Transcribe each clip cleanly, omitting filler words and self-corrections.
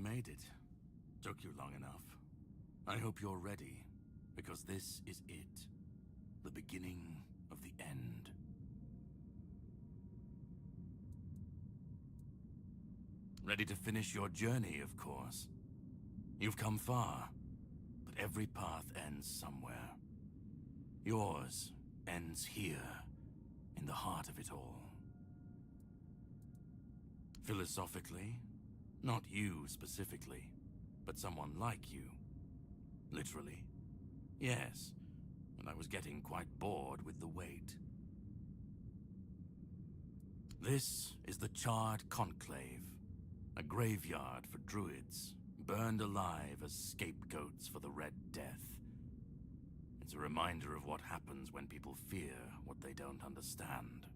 made it. Took you long enough. I hope you're ready, because this is it. The beginning of the end. Ready to finish your journey, of course. You've come far, but every path ends somewhere. Yours ends here, in the heart of it all. Philosophically, not you specifically, but someone like you. Literally. Yes, and I was getting quite bored with the wait. This is the Charred Conclave, a graveyard for druids, burned alive as scapegoats for the Red Death. It's a reminder of what happens when people fear what they don't understand.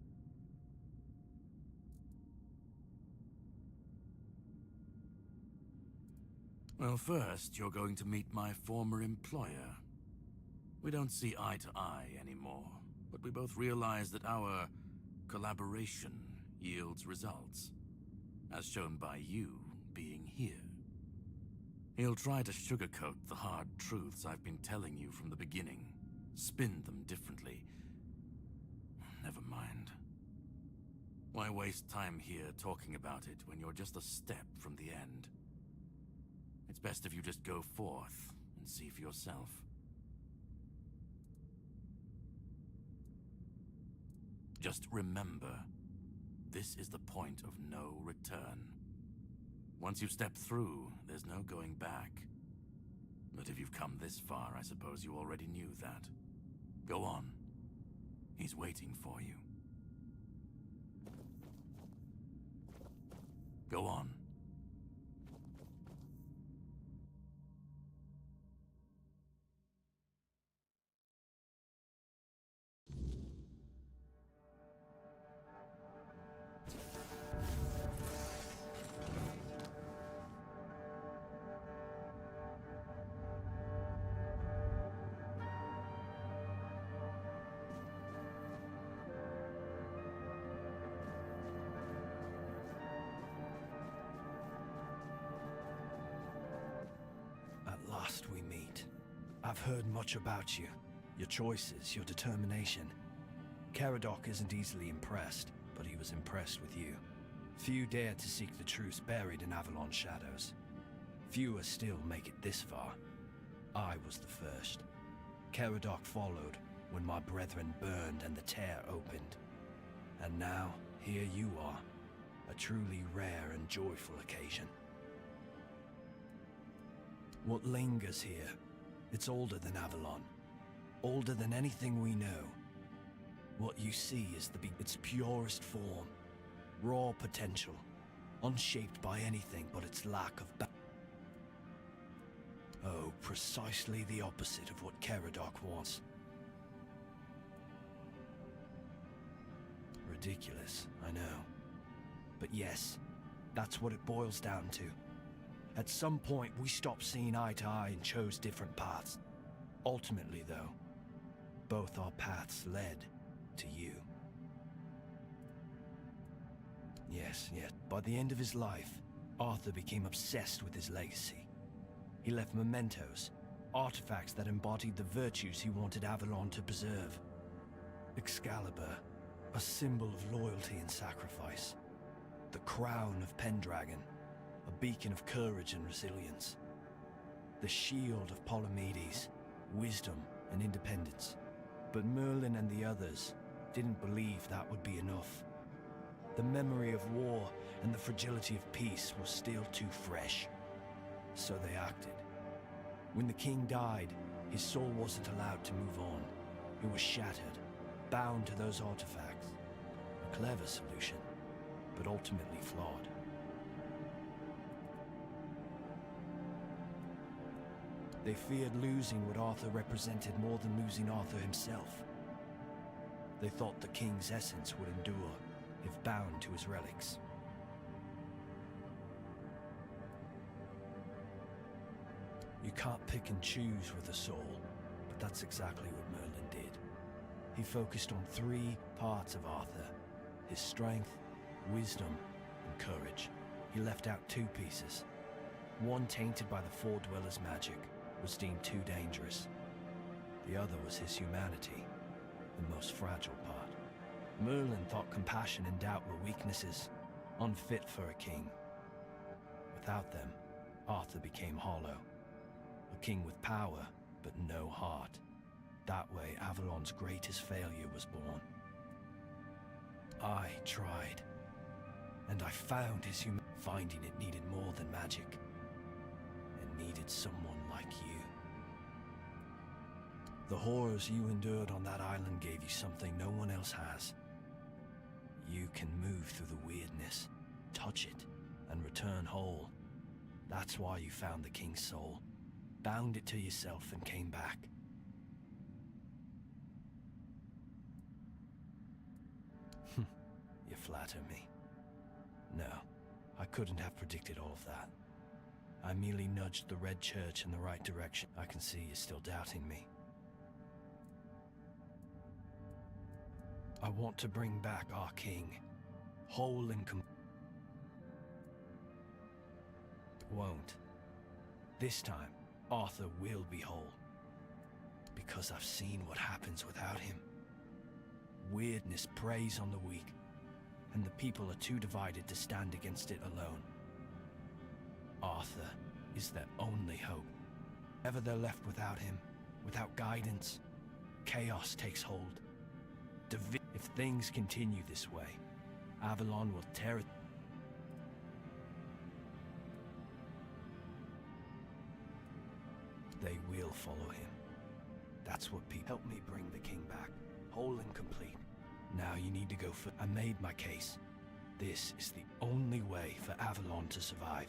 Well, first, you're going to meet my former employer. We don't see eye to eye anymore, but we both realize that our collaboration yields results, as shown by you being here. He'll try to sugarcoat the hard truths I've been telling you from the beginning, spin them differently. Never mind. Why waste time here talking about it when you're just a step from the end? It's best if you just go forth and see for yourself. Just remember, this is the point of no return. Once you step through, there's no going back. But if you've come this far, I suppose you already knew that. Go on. He's waiting for you. Go on. We meet. I've heard much about you. Your choices, your determination. Caradoc isn't easily impressed, but he was impressed with you. Few dare to seek the truths buried in Avalon's shadows. Fewer still make it this far. I was the first. Caradoc followed when my brethren burned and the tear opened. And now, here you are. A truly rare and joyful occasion. What lingers here, it's older than Avalon. Older than anything we know. What you see is its purest form. Raw potential. Unshaped by anything but its lack of Oh, precisely the opposite of what Caradoc wants. Ridiculous, I know. But yes, that's what it boils down to. At some point, we stopped seeing eye to eye and chose different paths. Ultimately, though, both our paths led to you. Yes. By the end of his life, Arthur became obsessed with his legacy. He left mementos, artifacts that embodied the virtues he wanted Avalon to preserve. Excalibur, a symbol of loyalty and sacrifice. The crown of Pendragon, a beacon of courage and resilience. The shield of Palamedes, wisdom and independence. But Merlin and the others didn't believe that would be enough. The memory of war and the fragility of peace was still too fresh. So they acted. When the king died, his soul wasn't allowed to move on. It was shattered, bound to those artifacts. A clever solution, but ultimately flawed. They feared losing what Arthur represented more than losing Arthur himself. They thought the king's essence would endure, if bound to his relics. You can't pick and choose with a soul, but that's exactly what Merlin did. He focused on 3 parts of Arthur: his strength, wisdom, and courage. He left out 2 pieces: One tainted by the Four Dwellers' magic was deemed too dangerous. The other was his humanity, the most fragile part. Merlin thought compassion and doubt were weaknesses, unfit for a king. Without them, Arthur became hollow. A king with power, but no heart. That way, Avalon's greatest failure was born. I tried, and I found his finding it needed more than magic. It needed someone like you. The horrors you endured on that island gave you something no one else has. You can move through the weirdness, touch it, and return whole. That's why you found the King's soul, bound it to yourself, and came back. You flatter me. No, I couldn't have predicted all of that. I merely nudged the Red Church in the right direction. I can see you're still doubting me. I want to bring back our king, whole and complete. Won't. This time, Arthur will be whole. Because I've seen what happens without him. Weirdness preys on the weak, and the people are too divided to stand against it alone. Arthur is their only hope. Ever they're left without him, without guidance, chaos takes hold. If things continue this way, Avalon will tear it. They will follow him. That's what people help me bring the king back, whole and complete. Now you need to go for. I made my case. This is the only way for Avalon to survive.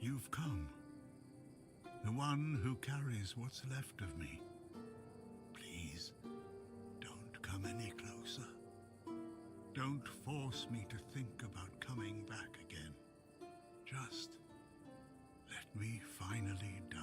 You've come. The one who carries what's left of me. Please, don't come any closer. Don't force me to think about coming back again. Just let me finally die.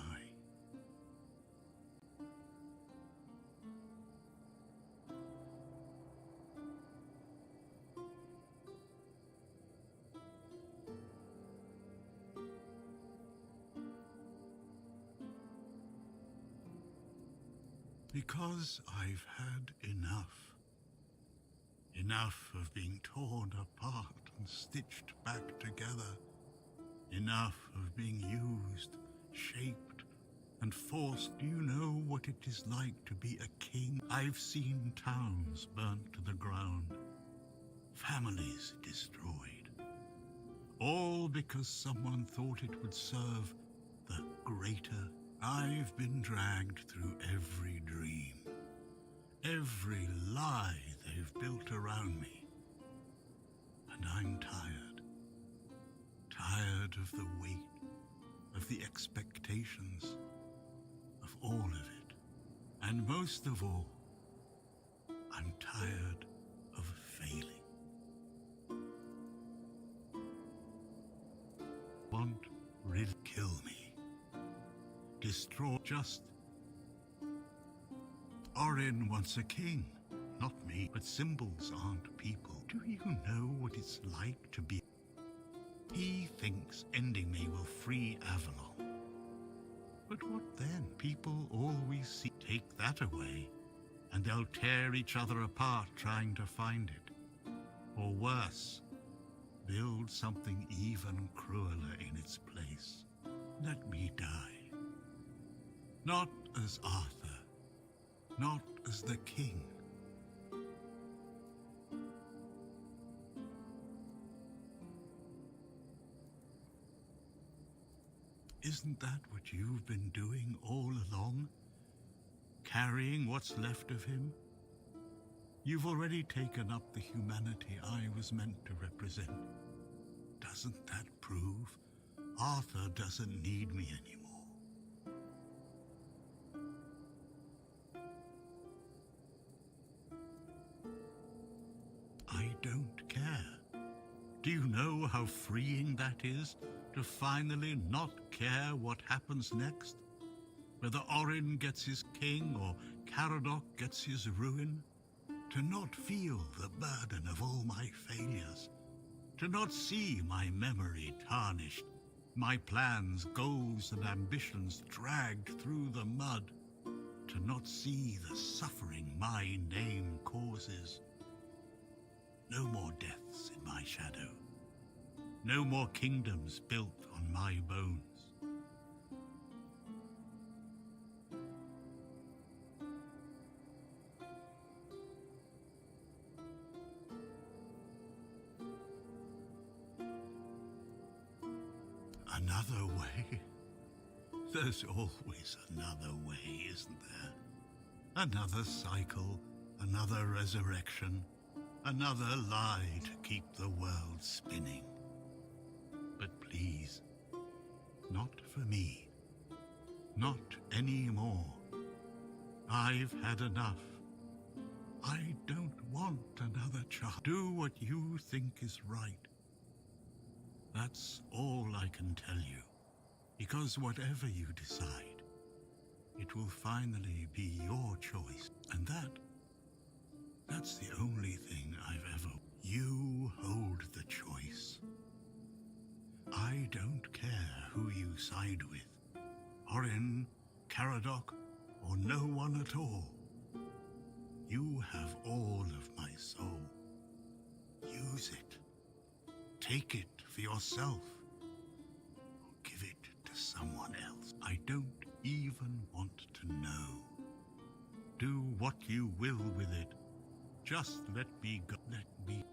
Because I've had enough. Enough of being torn apart and stitched back together. Enough of being used, shaped, and forced. Do you know what it is like to be a king? I've seen towns burnt to the ground, families destroyed, all because someone thought it would serve the greater. I've been dragged through every dream, every lie they've built around me, and I'm tired. Tired of the weight, of the expectations, of all of it. And most of all, I'm tired of failing. Won't really kill me. Destroy just... Orin wants a king, not me. But symbols aren't people. Do you know what it's like to be... He thinks ending me will free Avalon. But what then? People always see. Take that away, and they'll tear each other apart trying to find it. Or worse, build something even crueler in its place. Let me die. Not as Arthur, not as the king. Isn't that what you've been doing all along? Carrying what's left of him? You've already taken up the humanity I was meant to represent. Doesn't that prove Arthur doesn't need me anymore? I don't care. Do you know how freeing that is? To finally not care what happens next? Whether Orin gets his king or Caradoc gets his ruin? To not feel the burden of all my failures? To not see my memory tarnished, my plans, goals, and ambitions dragged through the mud? To not see the suffering my name causes? No more deaths in my shadow. No more kingdoms built on my bones. Another way? There's always another way, isn't there? Another cycle, another resurrection, another lie to keep the world spinning. But please, not for me. Not anymore. I've had enough. I don't want another child. Do what you think is right. That's all I can tell you. Because whatever you decide, it will finally be your choice. And that's the only thing I've ever... You hold the choice. I don't care who you side with. Orin, Caradoc, or no one at all. You have all of my soul. Use it. Take it for yourself. Or give it to someone else. I don't even want to know. Do what you will with it. Just let me go. Let me...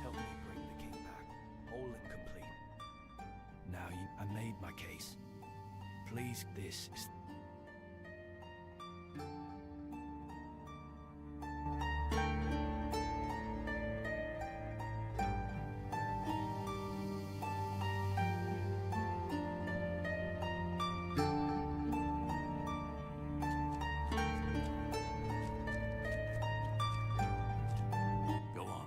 Help me bring the king back, whole and complete. Now I made my case. Please, this is... Go on.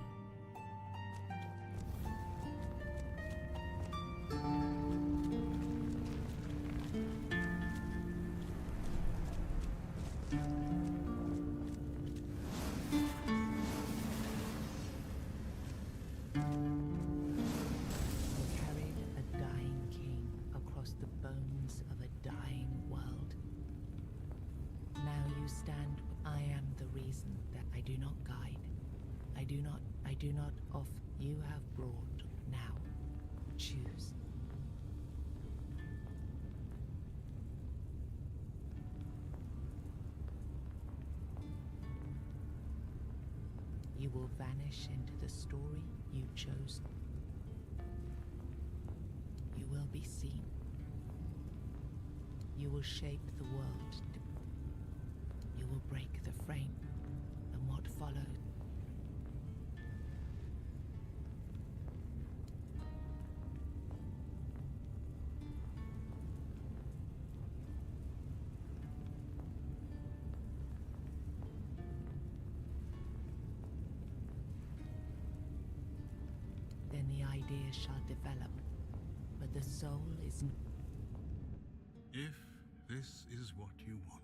Carried a dying king across the bones of a dying world. Now you stand. I am the reason that I do not guide. I do not off. You have brought. Now, choose. You will vanish into the story you chose. You will be seen. You will shape the world. You will break the frame. And what followed? Then the idea shall develop, but the soul is... If this is what you want,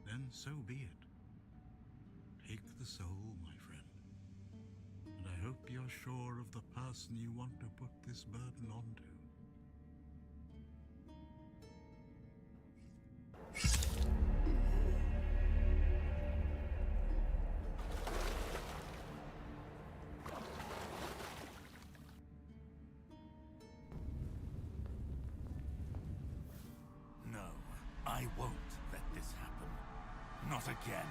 then so be it. Take the soul, my friend. And I hope you're sure of the person you want to put this burden onto. No, I won't let this happen. Not again.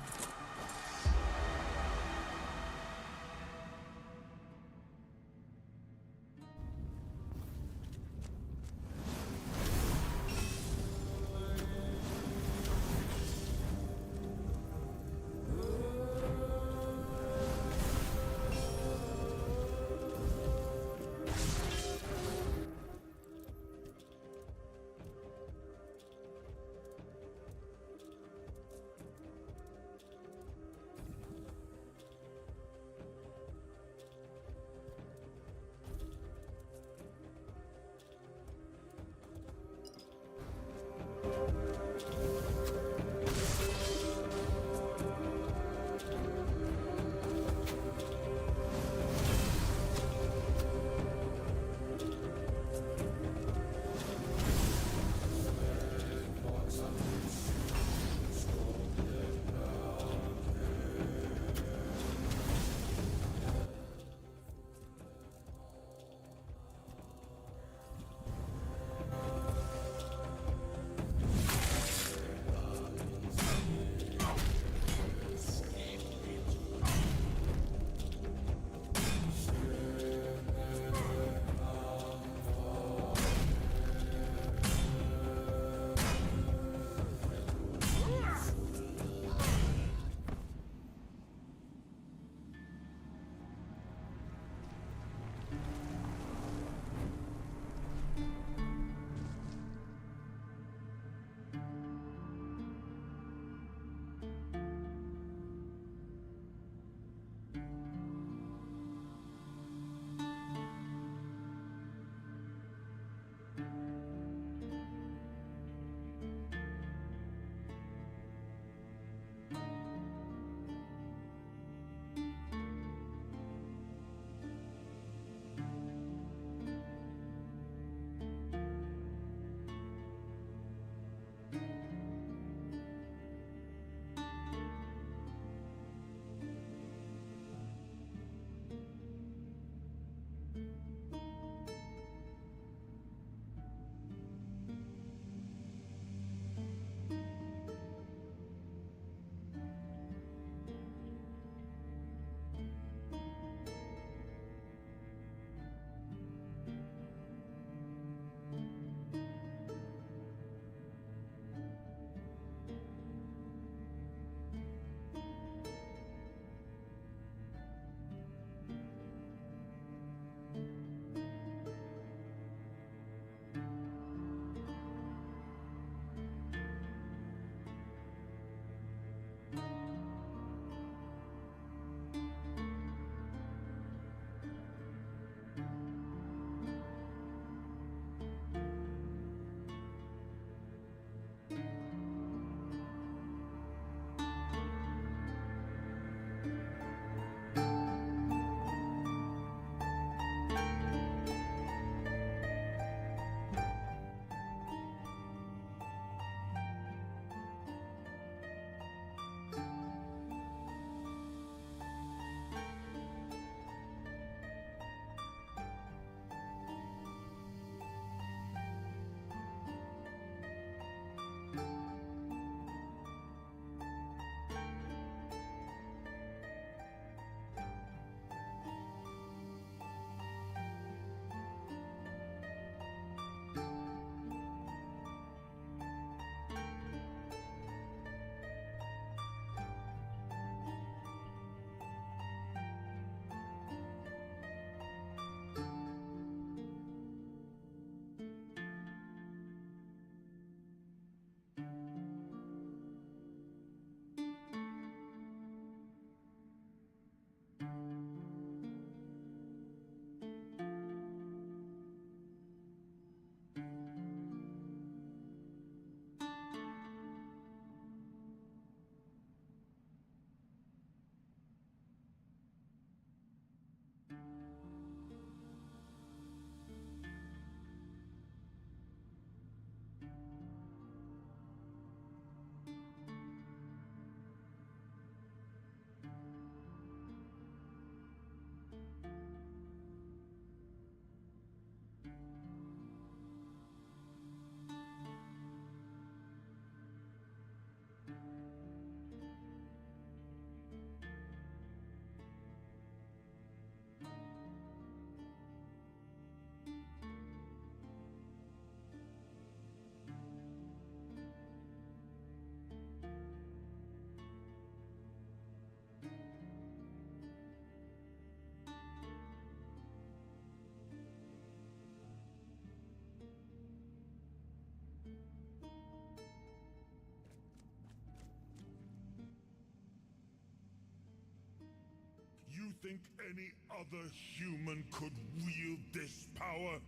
think any other human could wield this power?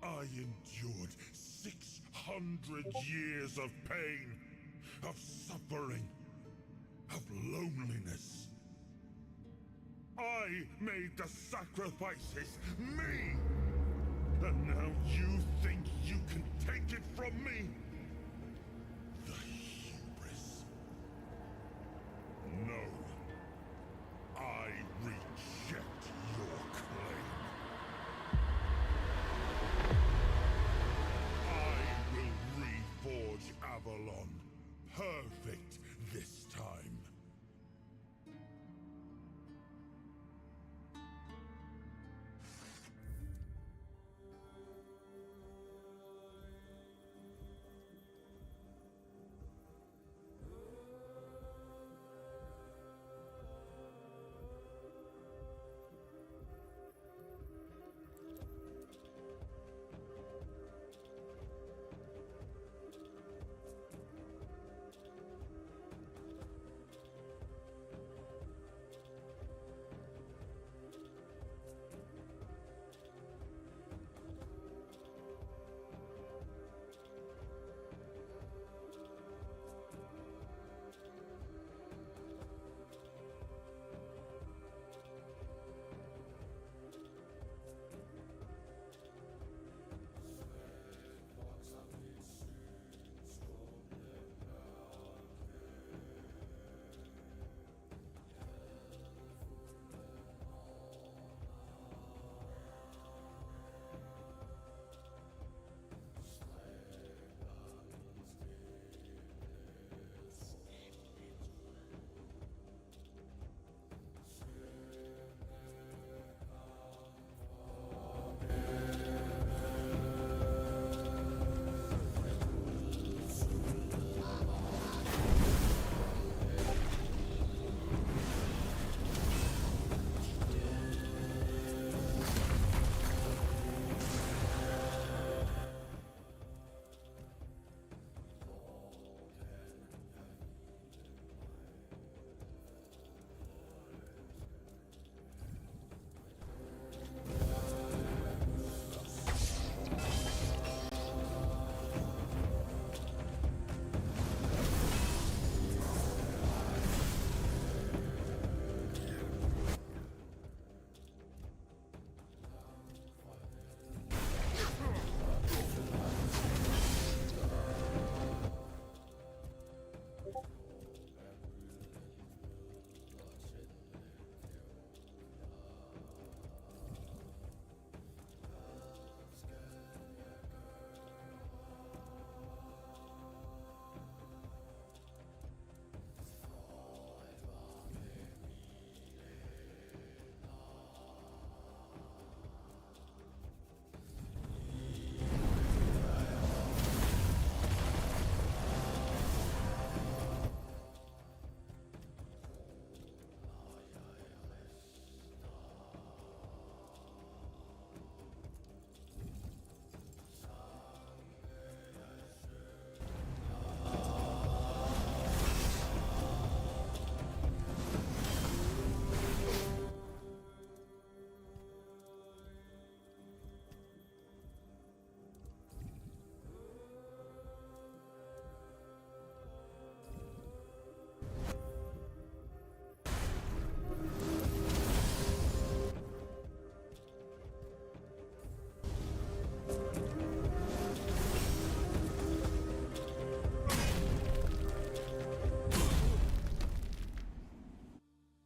I endured 600 years of pain, of suffering, of loneliness. I made the sacrifices, me! And now you think you can take it from me? The hubris. No. I reject your claim. I will reforge Avalon. Perfect this time.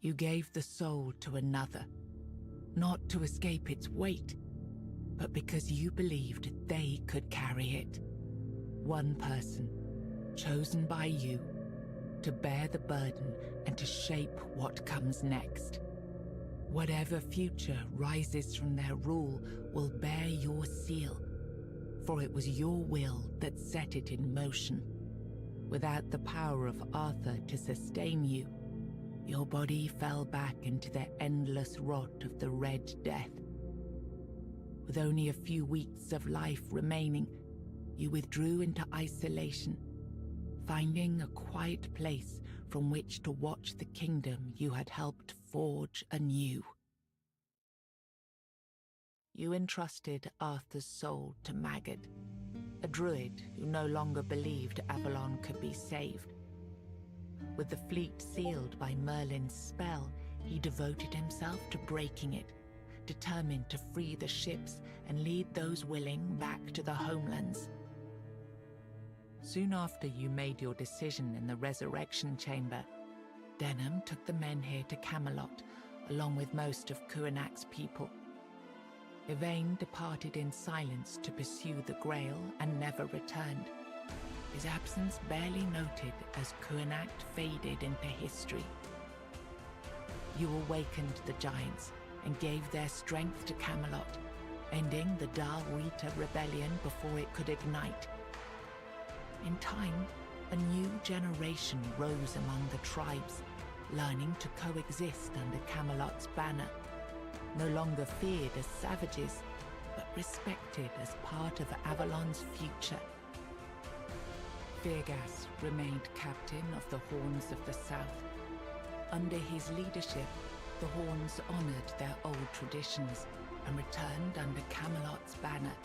You gave the soul to another, not to escape its weight, but because you believed they could carry it. One person, chosen by you, to bear the burden and to shape what comes next. Whatever future rises from their rule will bear your seal, for it was your will that set it in motion. Without the power of Arthur to sustain you, your body fell back into the endless rot of the Red Death. With only a few weeks of life remaining, you withdrew into isolation, finding a quiet place from which to watch the kingdom you had helped forge anew. You entrusted Arthur's soul to Maggot, a druid who no longer believed Avalon could be saved. With the fleet sealed by Merlin's spell, he devoted himself to breaking it, determined to free the ships and lead those willing back to the homelands. Soon after you made your decision in the Resurrection Chamber, Denham took the men here to Camelot, along with most of Kuanak's people. Yvain departed in silence to pursue the Grail and never returned, his absence barely noted as Kuanak faded into history. You awakened the giants and gave their strength to Camelot, ending the Darwita rebellion before it could ignite. In time, a new generation rose among the tribes, learning to coexist under Camelot's banner, no longer feared as savages, but respected as part of Avalon's future. Firgas remained captain of the Horns of the South. Under his leadership, the Horns honored their old traditions and returned under Camelot's banner,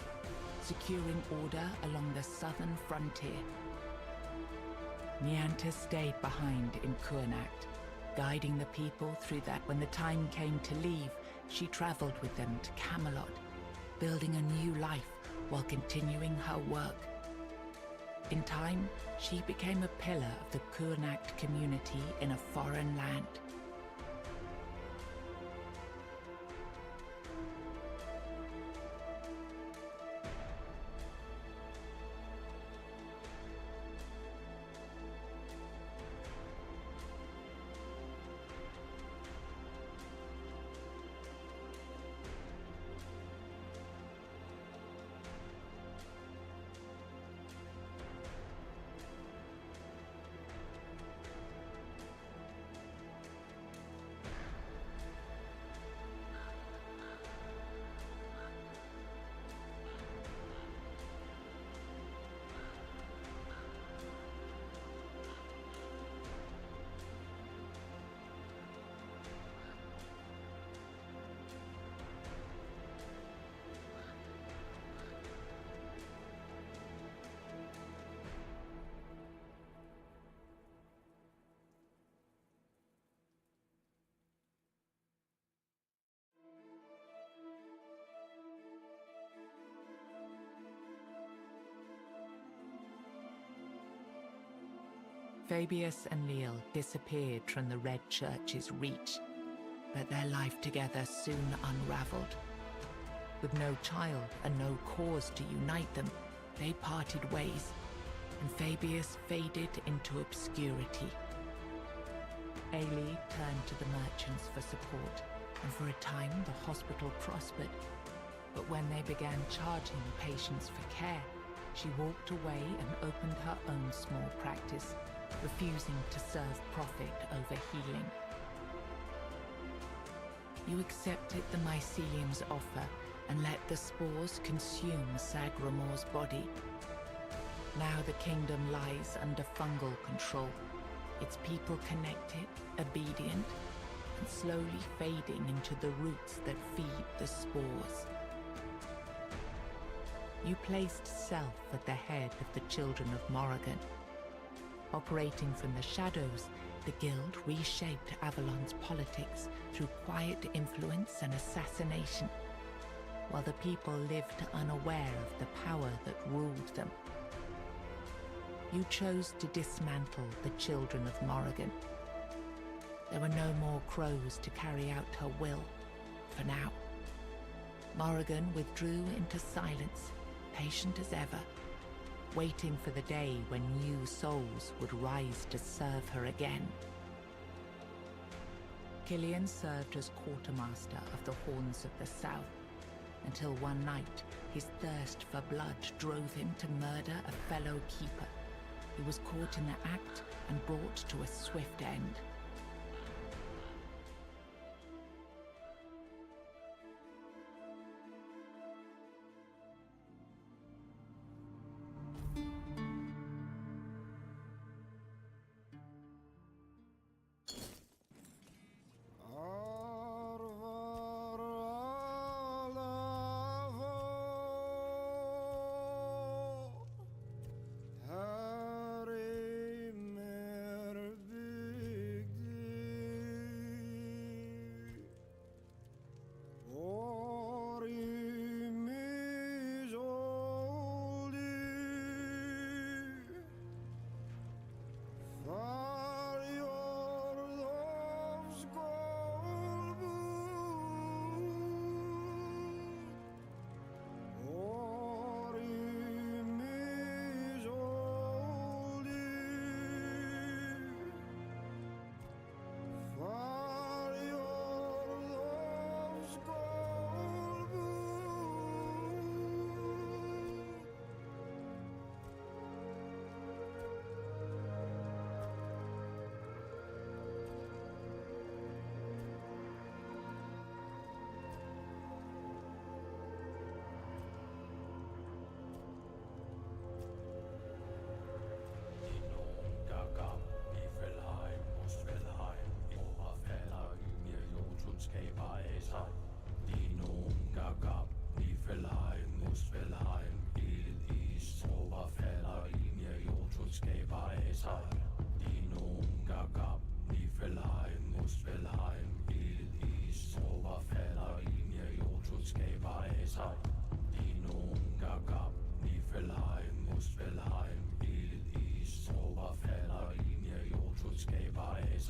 securing order along the southern frontier. Nianta stayed behind in Kuanak, guiding the people through that. When the time came to leave, she traveled with them to Camelot, building a new life while continuing her work. In time, she became a pillar of the Kuanak community in a foreign land. Fabius and Leal disappeared from the Red Church's reach, but their life together soon unraveled. With no child and no cause to unite them, they parted ways, and Fabius faded into obscurity. Ailey turned to the merchants for support, and for a time the hospital prospered. But when they began charging patients for care, she walked away and opened her own small practice, refusing to serve profit over healing. You accepted the mycelium's offer and let the spores consume Sagramor's body. Now the kingdom lies under fungal control, its people connected, obedient, and slowly fading into the roots that feed the spores. You placed self at the head of the Children of Morrigan. Operating from the shadows, the Guild reshaped Avalon's politics through quiet influence and assassination, while the people lived unaware of the power that ruled them. You chose to dismantle the Children of Morrigan. There were no more crows to carry out her will, for now. Morrigan withdrew into silence, patient as ever, waiting for the day when new souls would rise to serve her again. Killian served as quartermaster of the Horns of the South, until one night his thirst for blood drove him to murder a fellow keeper. He was caught in the act and brought to a swift end.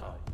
side.